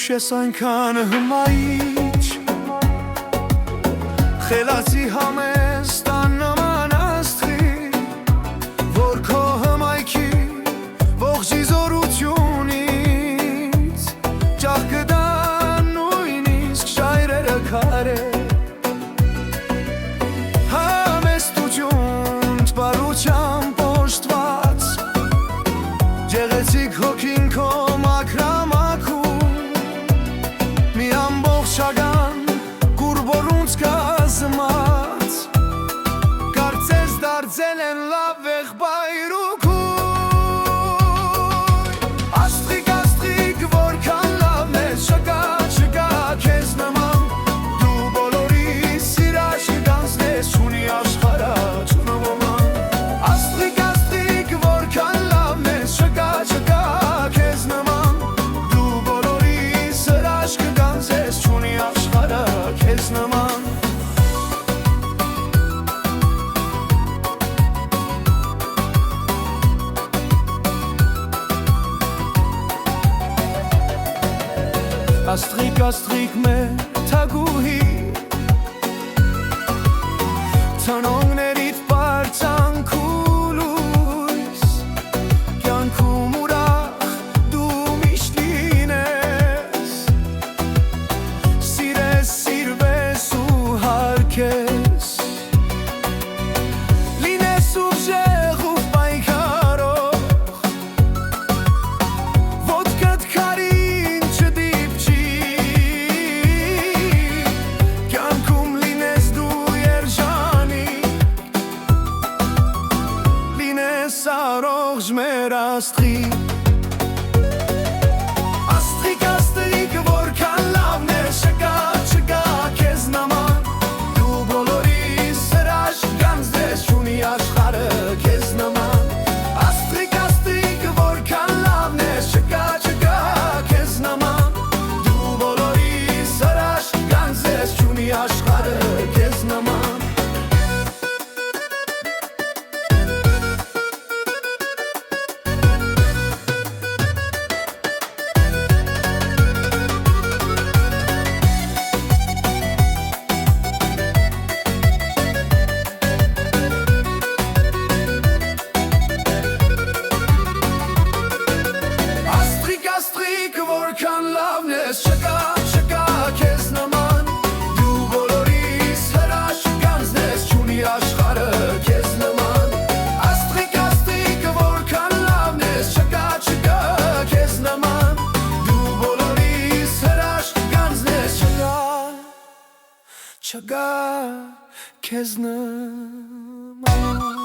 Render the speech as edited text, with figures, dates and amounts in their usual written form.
ես այնքան հմայիչ Խելացի համեստան նման աստղի Որ քո հմայքի ողջի զորությունից Ճախ կդան նույնիսկ շայրերը քարե Համեստություն տպարությամբ օժտված Գեղեցիկ հոգին քո մաքրամաքուն Մի ամբողջական կուրբորունց կազմած Կարծես դարձել են լավ եղբայր ու քույր Աստղիկ, աստղիկ, որքան լավն ես Չկա, չկա քեզ նման Դու բոլորի սիրաշ կգանձնես Չունի աշխարհը, չունոման Աստղիկ, աստղիկ, որքան լավն ես Չկա, չկա քեզ նման Դու բոլորի սրաշ կգանձնես Չունի աշխարհը, քեզ նման Աստղիկ, աստղիկ մեր թագուհի Ցանոններիդ պարծանքուլույս Կյանքում ուրախ դու միշտ լինես Սիրես, սիրվես ու հարգես Լինես ուժեղ ու պայքարող Ոտքդ քարին չդիպչի Կյանքում լինես դու երջանիկ Լինես առողջ մեր աստղիկ Աստղիկ, աստղիկ, որքան լավն ես Չկա, չկա քեզ նման Դու բոլորի սրաշ կգանձնես Չունի աշխարհը քեզ նման Աստղիկ, աստղիկ, որքան լավն ես Չկա, չկա քեզ նման Դու բոլորի սրաշ կգանձնես Չունի աշխարհը քեզ նման Աստղիկ, որքան լավն ես Չկա, չկա քեզ նման Դու բոլորի սրաշ կգանձնես Չունի աշխարհը քեզ նման Աստղիկ, աստղիկ, որքան լավն ես Չկա, չկա քեզ նման Դու բոլորի սրաշ կգանձնես Չկա քեզ նման